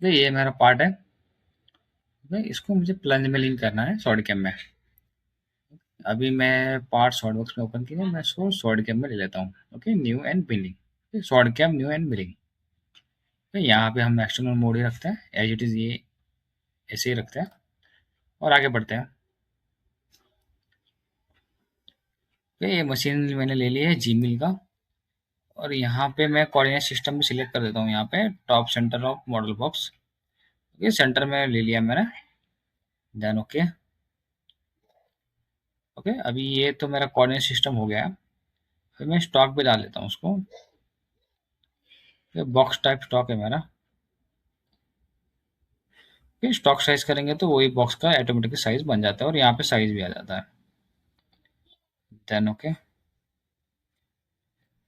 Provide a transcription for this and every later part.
तो ये मेरा पार्ट है। ओके, इसको मुझे प्लंज में लिंक करना है सॉलिड कैम में। अभी मैं पार्ट सॉलिड बॉक्स में ओपन किया, मैं इसको सॉलिड कैम में ले लेता हूँ। Okay, new end building, solid CAM new end building. तो यहाँ पे हम एक्सटर्नल मोड ही रखते हैं एज इट इज़, ये ऐसे ही रखते हैं और आगे बढ़ते हैं। तो ये मशीन मैंने ले ली है जीमेल का, और यहाँ पे मैं कोऑर्डिनेट सिस्टम भी सिलेक्ट कर देता हूँ। यहाँ पे top centre of model box, ये सेंटर में ले लिया मैंने। Then okay. ओके, अभी ये तो मेरा कोऑर्डिनेट सिस्टम हो गया है। फिर मैं स्टॉक पे डाल लेता हूँ उसको। ये बॉक्स टाइप स्टॉक है मेरा। फिर स्टॉक साइज करेंगे तो वही बॉक्स का ऑटोमेटिक साइज बन जाता है और यहाँ पे साइज भी आ जाता है। Then okay.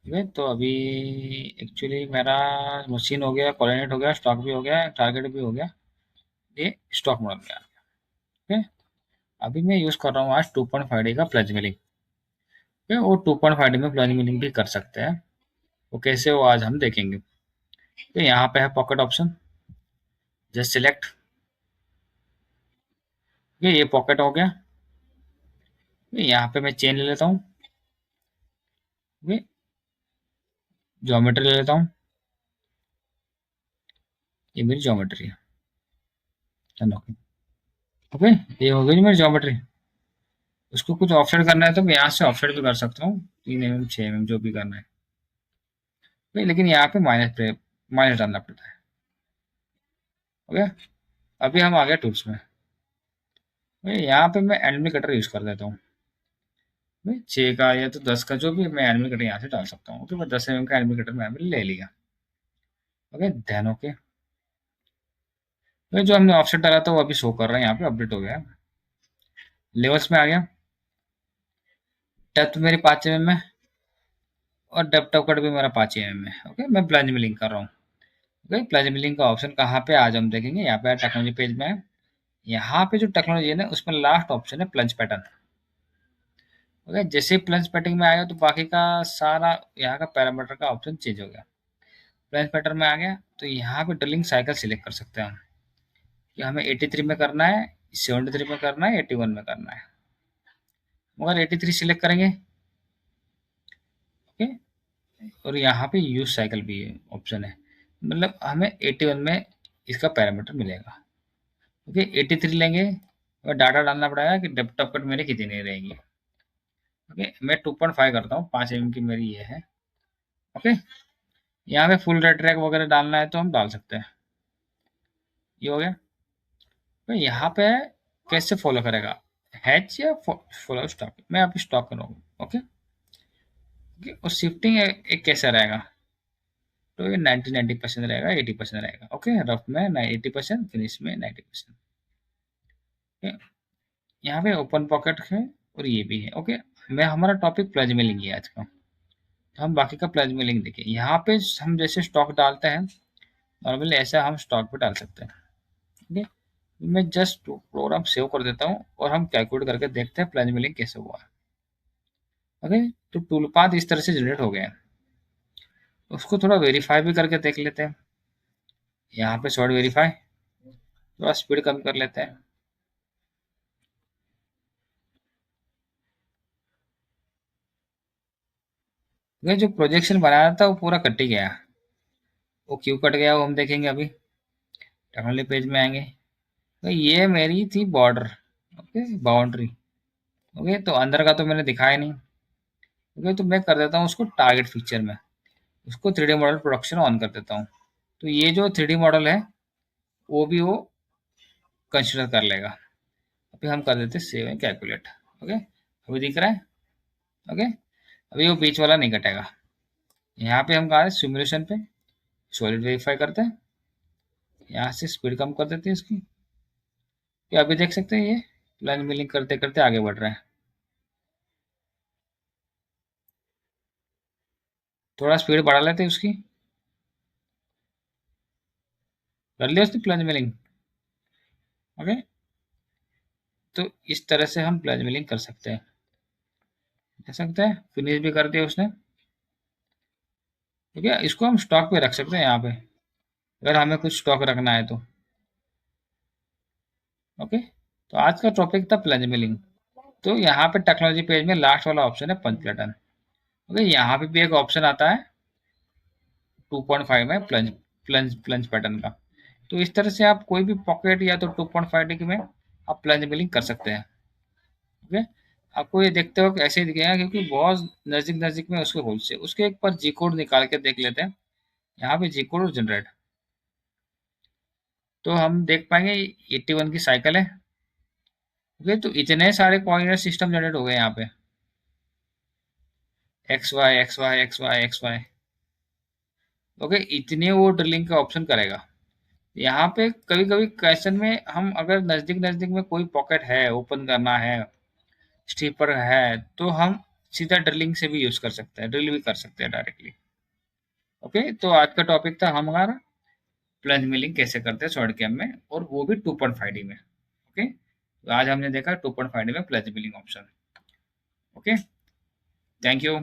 ठीक है, तो अभी एक्चुअली मेरा मशीन हो गया, कोऑर्डिनेट हो गया, स्टॉक भी हो गया, टारगेट भी हो गया, ये स्टॉक मॉडल में आ गया। ठीक है, अभी मैं यूज़ कर रहा हूँ आज 2.5D का प्लज मिलिंग। ठीक है, वो 2.5D में प्लज मिलिंग भी कर सकते हैं। वो कैसे, वो आज हम देखेंगे। तो यहाँ पे है पॉकेट ऑप्शन, जस्ट सिलेक्ट। ये पॉकेट हो गया। यहाँ पे मैं चेन ले लेता हूँ। ज्योमेट्री ले लेता हूँ, ये मेरी ज्योमेट्री है। ओके। ओके, ये हो गई मेरी ज्योमेट्री। उसको कुछ ऑफसेट करना है तो मैं यहाँ से ऑफसेट भी कर सकता हूँ, 3 mm 6 mm जो भी करना है। ओके, लेकिन यहाँ पे माइनस डालना पड़ता है। ओके, अभी हम आ गए टूल्स में। ओके, यहाँ पे मैं एनिमी कटर यूज कर देता हूँ। 6 का या तो 10 का, जो भी मैं एनिमी कटर यहाँ से डाल सकता हूँ। ओके, मैं 10 mm का एनिमी कटर मैंने ले लिया। Okay, then okay. जो हमने ऑफसेट डाला था वो अभी शो कर रहा है, यहाँ पे अपडेट हो गया। लेवल्स में आ गया। डेप्थ मेरी 5 mm है और डेप्थ ऑफ कट भी मेरा 5 mm है। ओके, मैं प्लंज में लिंक कर रहा हूँ। ओके, प्लंज में लिंक का ऑप्शन कहाँ पे आज हम देखेंगे, यहाँ पे टेक्नोलॉजी पेज में है। यहाँ पे जो टेक्नोलॉजी है ना, उसमें लास्ट ऑप्शन है प्लंज पैटर्न। ओके, जैसे ही प्लंज पैटर्न में आया तो बाकी का सारा यहाँ का पैरामीटर का ऑप्शन चेंज हो गया। प्लंज पैटर्न में आ गया तो यहाँ पे ड्रिलिंग साइकिल सिलेक्ट कर सकते हैं हम, कि हमें 83 में करना है, 73 में करना है, 81 में करना है। मगर 83 सिलेक्ट करेंगे। ओके, और यहाँ पे यूज साइकिल भी ऑप्शन है, मतलब हमें 81 में इसका पैरामीटर मिलेगा। ओके, 83 लेंगे और डाटा डालना पड़ेगा कि डेप्थ ऑफ कट मेरी कितनी रहेगी। ओके, मैं 2.5 करता हूँ, 5 mm की मेरी ये है। ओके, यहाँ पे फुल रेड ट्रैक वगैरह डालना है तो हम डाल सकते हैं। ये हो गया। तो यहाँ पे कैसे फॉलो करेगा, हैच या फॉलो स्टॉक, मैं अभी स्टॉक करूँगा। ओके, और शिफ्टिंग एक कैसा रहेगा, तो ये 90% रहेगा, 80% रहेगा। ओके, रफ में 80%, फिनिश में 90%। यहाँ पे ओपन पॉकेट है और ये भी है। ओके, मैं हमारा टॉपिक प्लज में लेंगे आज का, तो हम बाकी का प्लज में लिंक देखिए। यहाँ पे हम जैसे स्टॉक डालते हैं नॉर्मली, ऐसा हम स्टॉक पे डाल सकते हैं। ठीक है, मैं जस्ट प्रोग्राम सेव कर देता हूँ और हम कैलकुलेट करके देखते हैं प्लज में लिंक कैसे हुआ है। ओके, तो टूल पाथ इस तरह से जनरेट हो गया है। उसको थोड़ा वेरीफाई भी करके देख लेते हैं। यहाँ पे शॉर्ट वेरीफाई, थोड़ा स्पीड कम कर लेते हैं। ये जो प्रोजेक्शन बनाया था वो पूरा कट ही गया, वो क्यों कट गया वो हम देखेंगे अभी। टेक्नोलॉजी पेज में आएंगे तो ये मेरी थी बॉर्डर। Okay, boundary. ओके, तो अंदर का तो मैंने दिखाया नहीं। ओके, तो मैं कर देता हूँ उसको टारगेट फीचर में, उसको 3D मॉडल प्रोडक्शन ऑन कर देता हूँ। तो ये जो 3D मॉडल है वो भी वो कंसिडर कर लेगा। अभी हम कर देते सेव एंड कैलकुलेट। ओके, अभी दिख रहा है। ओके, अभी वो बीच वाला नहीं कटेगा। यहाँ पे हम कहा है सिमुलेशन पे सॉलिड वेरीफाई करते हैं, यहाँ से स्पीड कम कर देते हैं इसकी। ये अभी देख सकते हैं ये लाइन मिलिंग करते करते आगे बढ़ रहा है। थोड़ा स्पीड बढ़ा लेते हैं उसकी, कर लिया उसने प्लंज मिलिंग। ओके, तो इस तरह से हम प्लंज मिलिंग कर सकते हैं। देख सकते हैं फिनिश भी कर दिया उसने। ठीक है, इसको हम स्टॉक पे रख सकते हैं यहाँ पे। अगर हमें कुछ स्टॉक रखना है तो। ओके, तो आज का टॉपिक था प्लंज मिलिंग। तो यहाँ पे टेक्नोलॉजी पेज में लास्ट वाला ऑप्शन है पंच प्लेटन। ओके, यहाँ पे भी एक ऑप्शन आता है 2.5 में प्लंज प्लंज प्लंज पैटर्न का। तो इस तरह से आप कोई भी पॉकेट या तो 2.5 डिग्री में आप प्लंज मिलिंग कर सकते हैं। ओके, आपको ये देखते वक्त ऐसे ही दिखेगा क्योंकि बहुत नजदीक नजदीक में उसके होल से उसके एक बार जी कोड निकाल के देख लेते हैं। यहाँ पे जी कोड और जनरेट, तो हम देख पाएंगे 81 की साइकिल है। ओके, तो इतने सारे कोऑर्डिनेट सिस्टम जनरेट हो गए यहाँ पे, X Y X Y X Y X Y. Okay, इतने वो ड्रिलिंग का ऑप्शन करेगा। यहाँ पे कभी कभी क्वेश्चन में हम अगर नजदीक नजदीक में कोई पॉकेट है ओपन करना है, स्टीपर है, तो हम सीधा ड्रिलिंग से भी यूज कर सकते हैं, ड्रिल भी कर सकते हैं डायरेक्टली। ओके, तो आज का टॉपिक था हमारा प्लंज मिलिंग कैसे करते हैं शॉर्ट गेम में, और वो भी 2.5 डी में। ओके, तो आज हमने देखा 2.5 डी में plunge milling option. Okay, thank you.